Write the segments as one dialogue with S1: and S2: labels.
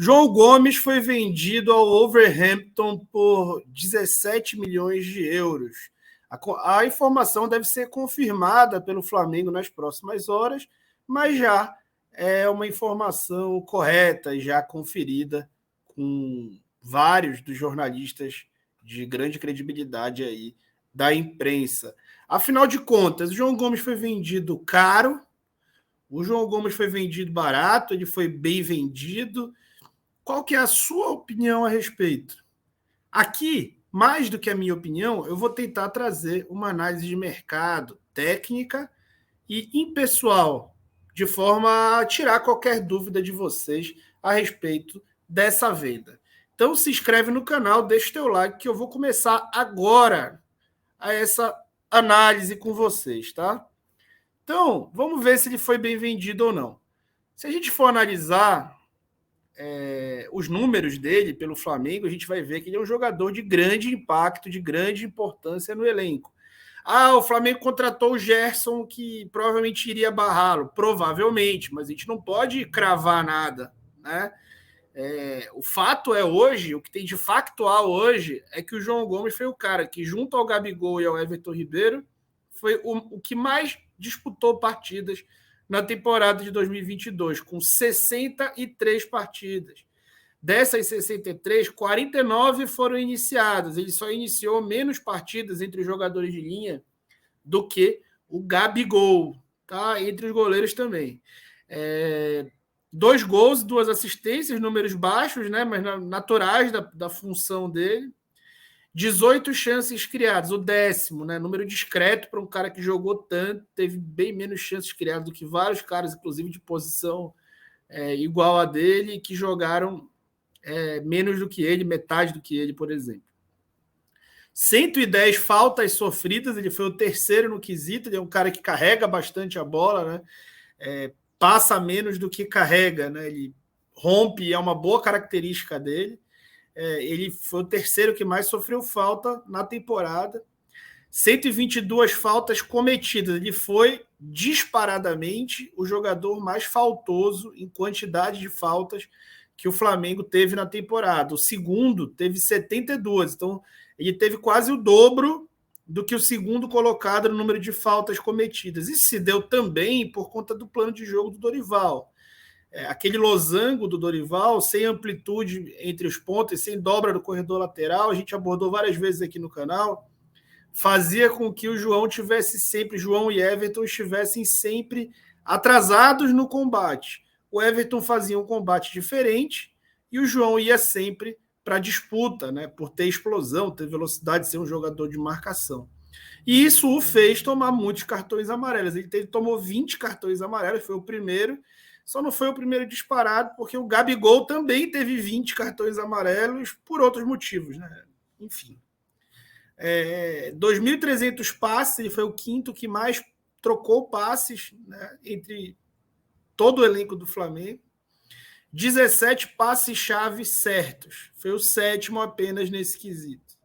S1: João Gomes foi vendido ao Wolverhampton por 17 milhões de euros. A informação deve ser confirmada pelo Flamengo nas próximas horas, mas já é uma informação correta e já conferida com vários dos jornalistas de grande credibilidade aí da imprensa. Afinal de contas, o João Gomes foi vendido caro, o João Gomes foi vendido barato, ele foi bem vendido. Qual que é a sua opinião a respeito? Aqui, mais do que a minha opinião, eu vou tentar trazer uma análise de mercado, técnica e impessoal, de forma a tirar qualquer dúvida de vocês a respeito dessa venda. Então se inscreve no canal, deixa o teu like, que eu vou começar agora a essa análise com vocês, tá? Então, vamos ver se ele foi bem vendido ou não. Se a gente for analisar os números dele pelo Flamengo, a gente vai ver que ele é um jogador de grande impacto, de grande importância no elenco. O Flamengo contratou o Gerson, que provavelmente iria barrá-lo. Provavelmente, mas a gente não pode cravar nada, né? O fato é hoje, o que tem de factual hoje, é que o João Gomes foi o cara que, junto ao Gabigol e ao Everton Ribeiro, foi o que mais disputou partidas na temporada de 2022, com 63 partidas. Dessas 63, 49 foram iniciadas. Ele só iniciou menos partidas entre os jogadores de linha do que o Gabigol, tá? Entre os goleiros também. 2 gols, 2 assistências, números baixos, né? Mas naturais da função dele. 18 chances criadas, o 10º, né? Número discreto para um cara que jogou tanto, teve bem menos chances criadas do que vários caras, inclusive de posição igual a dele, que jogaram menos do que ele, metade do que ele, por exemplo. 110 faltas sofridas, ele foi o terceiro no quesito, ele é um cara que carrega bastante a bola, né? Passa menos do que carrega, né? Ele rompe, é uma boa característica dele. Ele foi o terceiro que mais sofreu falta na temporada. 122 faltas cometidas. Ele foi disparadamente o jogador mais faltoso em quantidade de faltas que o Flamengo teve na temporada. O segundo teve 72. Então, ele teve quase o dobro do que o segundo colocado no número de faltas cometidas. Isso se deu também por conta do plano de jogo do Dorival. Aquele losango do Dorival, sem amplitude entre os pontos, sem dobra do corredor lateral, a gente abordou várias vezes aqui no canal, fazia com que o João e Everton estivessem sempre atrasados no combate. O Everton fazia um combate diferente e o João ia sempre para a disputa, né, por ter explosão, ter velocidade, ser um jogador de marcação. E isso o fez tomar muitos cartões amarelos. Ele tomou 20 cartões amarelos, foi o primeiro. Só não foi o primeiro disparado, porque o Gabigol também teve 20 cartões amarelos por outros motivos, né? Enfim. 2.300 passes, ele foi o quinto que mais trocou passes, né, entre todo o elenco do Flamengo. 17 passes-chave certos. Foi o 7º apenas nesse quesito.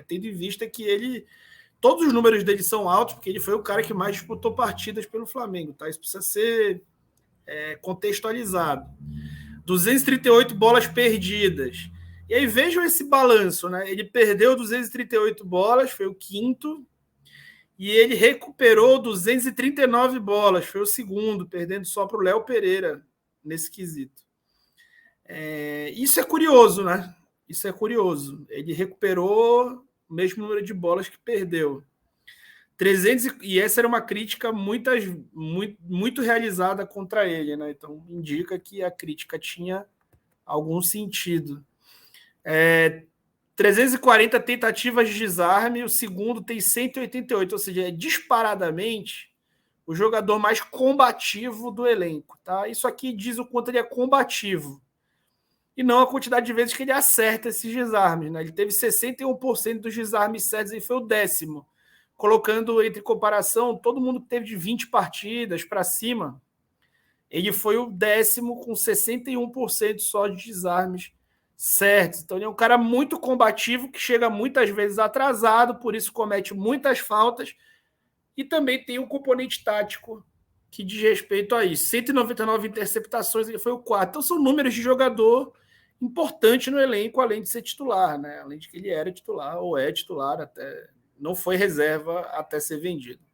S1: Tendo em vista que todos os números dele são altos, porque ele foi o cara que mais disputou partidas pelo Flamengo, tá? Isso precisa ser contextualizado. 238 bolas perdidas. E aí vejam esse balanço, né? Ele perdeu 238 bolas, foi o quinto, e ele recuperou 239 bolas, foi o segundo, perdendo só para o Léo Pereira nesse quesito. Isso é curioso, né? Isso é curioso. Ele recuperou o mesmo número de bolas que perdeu. 300, e essa era uma crítica muito realizada contra ele, né? Então indica que a crítica tinha algum sentido. 340 tentativas de desarme, o segundo tem 188, ou seja, é disparadamente o jogador mais combativo do elenco, tá? Isso aqui diz o quanto ele é combativo e não a quantidade de vezes que ele acerta esses desarmes, né? Ele teve 61% dos desarmes certos e foi o 10º. Colocando entre comparação, todo mundo que teve de 20 partidas para cima, ele foi o 10º com 61% só de desarmes certos. Então ele é um cara muito combativo, que chega muitas vezes atrasado, por isso comete muitas faltas, e também tem um componente tático que diz respeito a isso. 199 interceptações, ele foi o quarto. Então são números de jogador importante no elenco, além de ser titular, né? Além de que ele era titular ou é titular, até não foi reserva até ser vendido.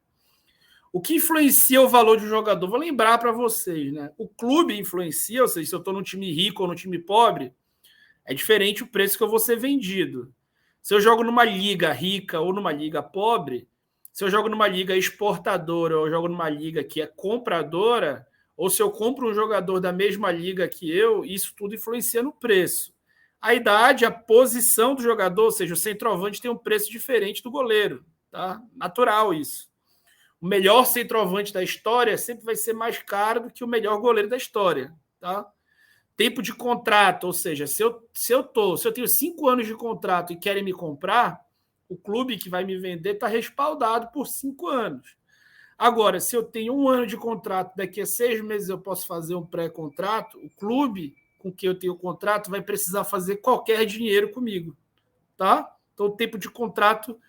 S1: O que influencia o valor de um jogador? Vou lembrar para vocês, né? O clube influencia, ou seja, se eu estou num time rico ou num time pobre, é diferente o preço que eu vou ser vendido. Se eu jogo numa liga rica ou numa liga pobre, se eu jogo numa liga exportadora ou eu jogo numa liga que é compradora, ou se eu compro um jogador da mesma liga que eu, isso tudo influencia no preço. A idade, a posição do jogador, ou seja, o centroavante tem um preço diferente do goleiro. Tá? Natural isso. O melhor centroavante da história sempre vai ser mais caro do que o melhor goleiro da história. Tá? Tempo de contrato, ou seja, se eu tenho 5 anos de contrato e querem me comprar, o clube que vai me vender está respaldado por 5 anos. Agora, se eu tenho 1 ano de contrato, daqui a 6 meses eu posso fazer um pré-contrato, o clube com que eu tenho o contrato vai precisar fazer qualquer dinheiro comigo. Tá? Então, o tempo de contrato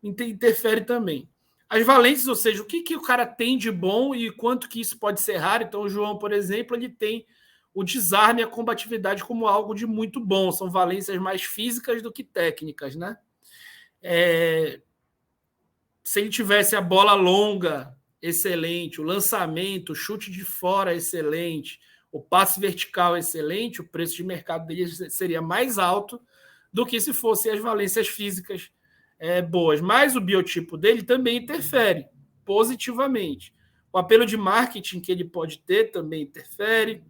S1: interfere também. As valências, ou seja, o que o cara tem de bom e quanto que isso pode ser raro. Então, o João, por exemplo, ele tem o desarme e a combatividade como algo de muito bom. São valências mais físicas do que técnicas, né? Se ele tivesse a bola longa, excelente, o lançamento, o chute de fora, excelente, o passe vertical, excelente, o preço de mercado dele seria mais alto do que se fossem as valências físicas boas. Mas o biotipo dele também interfere positivamente. O apelo de marketing que ele pode ter também interfere.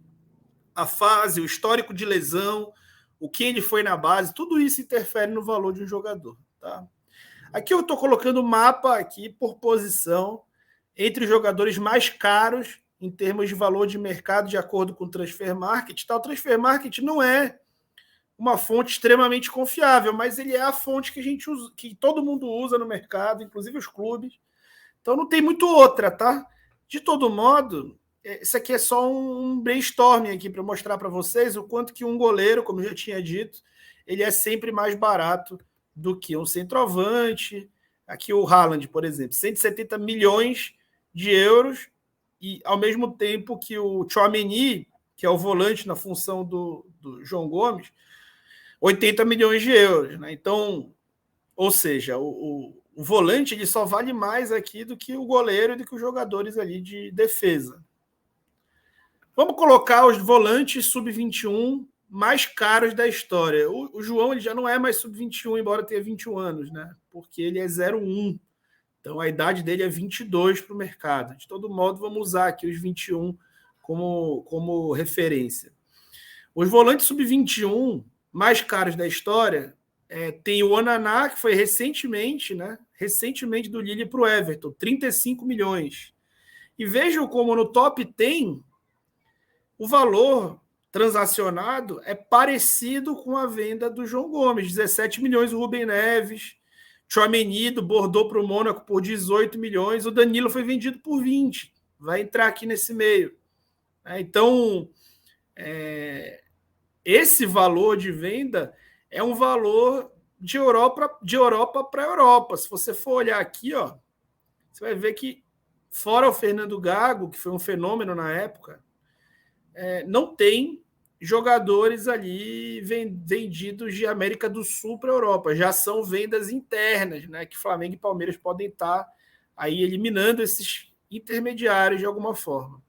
S1: A fase, o histórico de lesão, o que ele foi na base, tudo isso interfere no valor de um jogador. Tá? Aqui eu estou colocando o mapa aqui por posição entre os jogadores mais caros em termos de valor de mercado de acordo com o Transfer Market. Tá? O Transfer Market não é uma fonte extremamente confiável, mas ele é a fonte que a gente usa, que todo mundo usa no mercado, inclusive os clubes. Então não tem muito outra, tá? De todo modo, isso aqui é só um brainstorming aqui para mostrar para vocês o quanto que um goleiro, como eu já tinha dito, ele é sempre mais barato do que um centroavante. Aqui o Haaland, por exemplo, 170 milhões de euros, e ao mesmo tempo que o Tchouaméni, que é o volante na função do João Gomes, 80 milhões de euros. Né? Então, ou seja, o volante ele só vale mais aqui do que o goleiro e do que os jogadores ali de defesa. Vamos colocar os volantes sub-21 mais caros da história. O João ele já não é mais sub-21, embora tenha 21 anos, né? Porque ele é 0,1. Então a idade dele é 22 para o mercado. De todo modo, vamos usar aqui os 21 como referência. Os volantes sub-21 mais caros da história tem o Onaná, que foi recentemente, né? Recentemente do Lille para o Everton, 35 milhões. E vejam como no top 10 o valor transacionado é parecido com a venda do João Gomes, 17 milhões o Rubem Neves, Tchouaméni do Bordeaux para o Mônaco por 18 milhões, o Danilo foi vendido por 20, vai entrar aqui nesse meio. Então, esse valor de venda é um valor de Europa para Europa. Se você for olhar aqui, ó, você vai ver que, fora o Fernando Gago, que foi um fenômeno na época, não tem jogadores ali vendidos de América do Sul para a Europa. Já são vendas internas, né, que Flamengo e Palmeiras podem estar aí eliminando esses intermediários de alguma forma.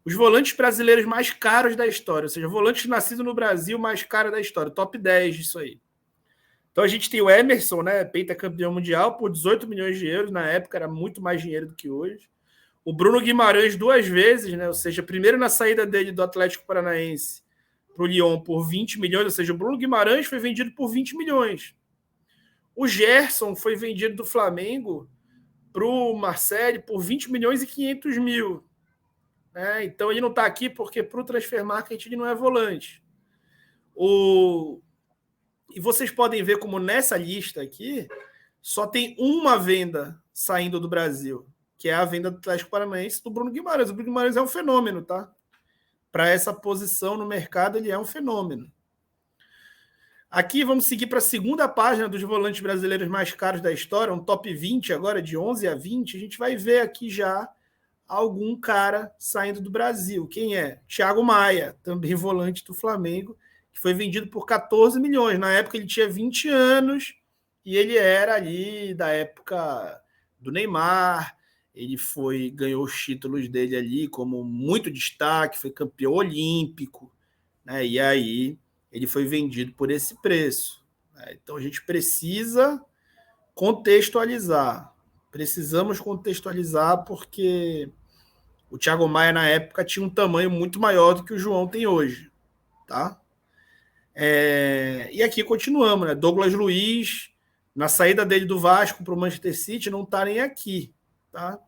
S1: Os volantes brasileiros mais caros da história, ou seja, volantes nascidos no Brasil mais caro da história, top 10 disso aí. Então a gente tem o Emerson, né, pentacampeão mundial, por 18 milhões de euros, na época era muito mais dinheiro do que hoje. O Bruno Guimarães 2 vezes, né, ou seja, primeiro na saída dele do Atlético Paranaense para o Lyon por 20 milhões, ou seja, o Bruno Guimarães foi vendido por 20 milhões. O Gerson foi vendido do Flamengo para o Marseille por 20 milhões e 500 mil. Então ele não está aqui porque para o Transfer Market ele não é volante. E vocês podem ver como nessa lista aqui só tem uma venda saindo do Brasil, que é a venda do Atlético Paranaense do Bruno Guimarães. O Bruno Guimarães é um fenômeno, tá? Para essa posição no mercado, ele é um fenômeno. Aqui vamos seguir para a segunda página dos volantes brasileiros mais caros da história, um top 20 agora, de 11 a 20. A gente vai ver aqui já algum cara saindo do Brasil. Quem é? Thiago Maia, também volante do Flamengo, que foi vendido por 14 milhões. Na época ele tinha 20 anos e ele era ali da época do Neymar. Ele ganhou os títulos dele ali como muito destaque, foi campeão olímpico, né? E aí ele foi vendido por esse preço, né? Então a gente precisa contextualizar. Precisamos contextualizar porque o Thiago Maia, na época, tinha um tamanho muito maior do que o João tem hoje. Tá? E aqui continuamos, né? Douglas Luiz, na saída dele do Vasco para o Manchester City, não está nem aqui. Tá?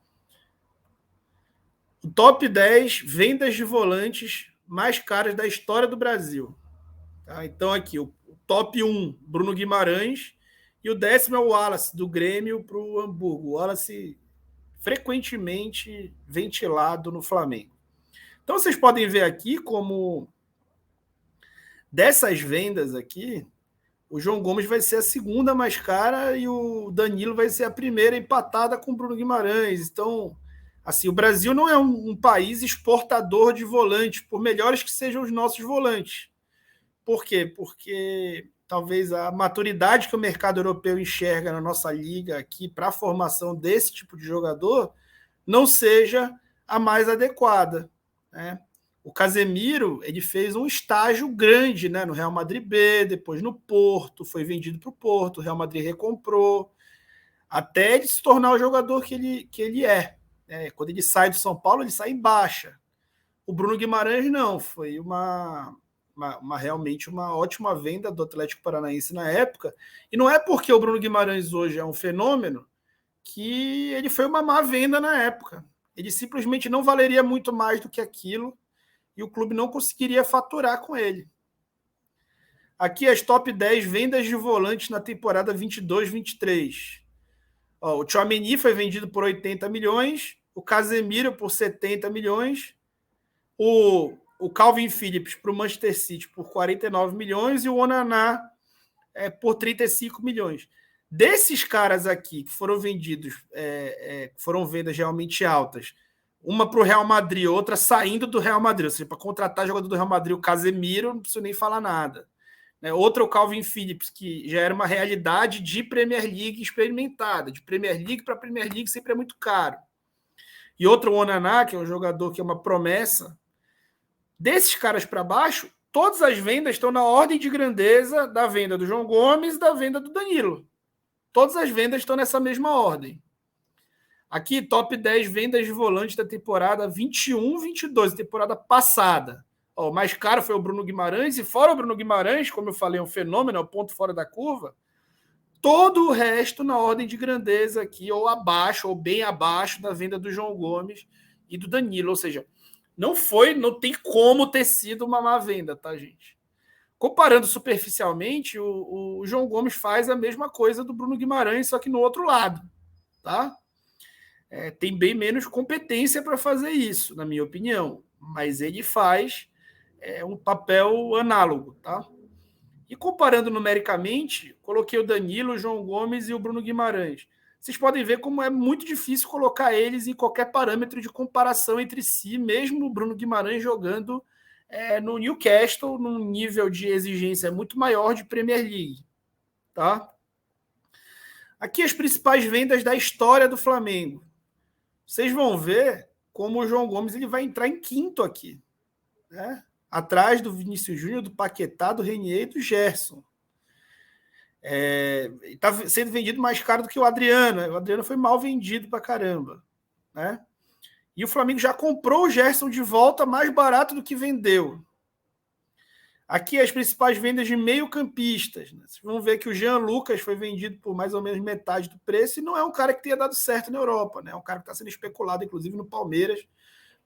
S1: O top 10 vendas de volantes mais caras da história do Brasil. Tá? Então, aqui, o top 1, Bruno Guimarães, e o 10º é o Wallace, do Grêmio para o Hamburgo. O Wallace frequentemente ventilado no Flamengo. Então, vocês podem ver aqui como dessas vendas aqui, o João Gomes vai ser a segunda mais cara e o Danilo vai ser a primeira, empatada com o Bruno Guimarães. Então, assim, o Brasil não é um país exportador de volantes, por melhores que sejam os nossos volantes. Por quê? Porque talvez a maturidade que o mercado europeu enxerga na nossa liga aqui para a formação desse tipo de jogador não seja a mais adequada, né? O Casemiro, ele fez um estágio grande, né, no Real Madrid B, depois no Porto, foi vendido para o Porto, o Real Madrid recomprou, até ele se tornar o jogador que ele é. Quando ele sai do São Paulo, ele sai em baixa. O Bruno Guimarães não, foi realmente uma ótima venda do Atlético Paranaense na época, e não é porque o Bruno Guimarães hoje é um fenômeno que ele foi uma má venda na época. Ele simplesmente não valeria muito mais do que aquilo e o clube não conseguiria faturar com ele. Aqui as top 10 vendas de volantes na temporada 22-23. O Tchouaméni foi vendido por 80 milhões, o Casemiro por 70 milhões, o Calvin Phillips para o Manchester City por 49 milhões e o Onaná por 35 milhões. Desses caras aqui que foram vendidos, foram vendas realmente altas, uma para o Real Madrid, outra saindo do Real Madrid, ou seja, para contratar jogador do Real Madrid, o Casemiro, não preciso nem falar nada. Outra, o Calvin Phillips, que já era uma realidade de Premier League experimentada, de Premier League para Premier League sempre é muito caro. E outro, o Onaná, que é um jogador que é uma promessa. Desses caras para baixo, todas as vendas estão na ordem de grandeza da venda do João Gomes e da venda do Danilo. Todas as vendas estão nessa mesma ordem. Aqui, top 10 vendas de volantes da temporada 21-22, temporada passada. O mais caro foi o Bruno Guimarães, e fora o Bruno Guimarães, como eu falei, é um fenômeno, é um ponto fora da curva, todo o resto na ordem de grandeza aqui, ou abaixo, ou bem abaixo da venda do João Gomes e do Danilo. Ou seja, não tem como ter sido uma má venda, tá, gente? Comparando superficialmente, o João Gomes faz a mesma coisa do Bruno Guimarães, só que no outro lado, tá? Tem bem menos competência para fazer isso, na minha opinião, mas ele faz um papel análogo, tá? E comparando numericamente, coloquei o Danilo, o João Gomes e o Bruno Guimarães. Vocês podem ver como é muito difícil colocar eles em qualquer parâmetro de comparação entre si, mesmo o Bruno Guimarães jogando no Newcastle, num nível de exigência muito maior de Premier League, tá? Aqui as principais vendas da história do Flamengo. Vocês vão ver como o João Gomes ele vai entrar em quinto aqui, né? Atrás do Vinícius Júnior, do Paquetá, do Renier e do Gerson. Está sendo vendido mais caro do que o Adriano. O Adriano foi mal vendido para caramba, né? E o Flamengo já comprou o Gerson de volta mais barato do que vendeu. Aqui as principais vendas de meio-campistas, né? Vocês vão ver que o Jean Lucas foi vendido por mais ou menos metade do preço e não é um cara que tenha dado certo na Europa, né? É um cara que está sendo especulado, inclusive, no Palmeiras,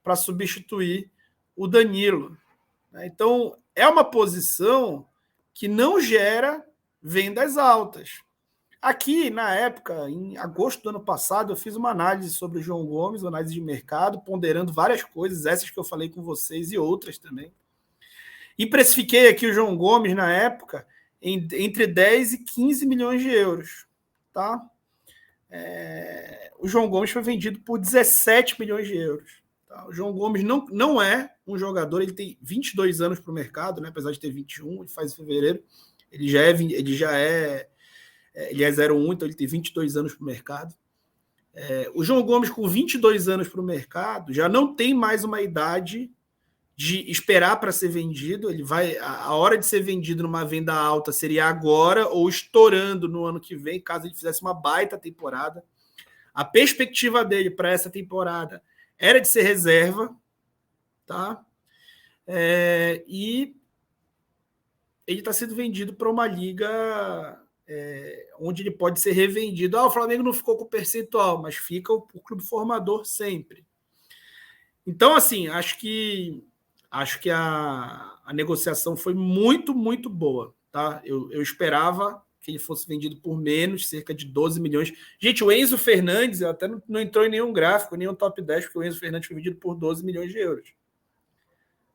S1: para substituir o Danilo. Então, é uma posição que não gera vendas altas. Aqui, na época, em agosto do ano passado, eu fiz uma análise sobre o João Gomes, uma análise de mercado, ponderando várias coisas, essas que eu falei com vocês e outras também. E precifiquei aqui o João Gomes, na época, entre 10 e 15 milhões de euros. Tá? o João Gomes foi vendido por 17 milhões de euros. Tá? O João Gomes não é um jogador, ele tem 22 anos para o mercado, né? Apesar de ter 21, ele faz em fevereiro. Ele é 01, então ele tem 22 anos para o mercado. O João Gomes, com 22 anos para o mercado, já não tem mais uma idade de esperar para ser vendido. A hora de ser vendido numa venda alta seria agora ou estourando no ano que vem, caso ele fizesse uma baita temporada. A perspectiva dele para essa temporada era de ser reserva, tá? E ele está sendo vendido para uma liga onde ele pode ser revendido. O Flamengo não ficou com percentual, mas fica o clube formador sempre. Então, assim, acho que a negociação foi muito, muito boa. Tá? Eu esperava que ele fosse vendido por menos, cerca de 12 milhões. Gente, o Enzo Fernandes até não entrou em nenhum gráfico, nenhum top 10, porque o Enzo Fernandes foi vendido por 12 milhões de euros.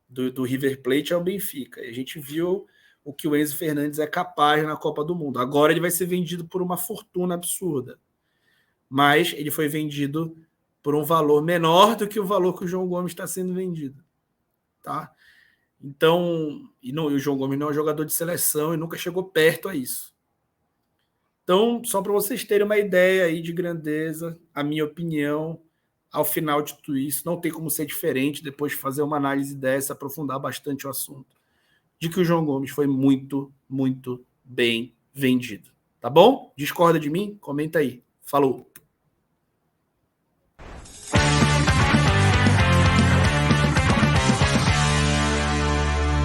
S1: Do River Plate ao Benfica. E a gente viu o que o Enzo Fernandes é capaz na Copa do Mundo. Agora ele vai ser vendido por uma fortuna absurda. Mas ele foi vendido por um valor menor do que o valor que o João Gomes está sendo vendido. Tá? Então, e o João Gomes não é um jogador de seleção e nunca chegou perto a isso. Então, só para vocês terem uma ideia aí de grandeza, a minha opinião, ao final de tudo isso, não tem como ser diferente depois de fazer uma análise dessa, aprofundar bastante o assunto, de que o João Gomes foi muito, muito bem vendido. Tá bom? Discorda de mim? Comenta aí. Falou!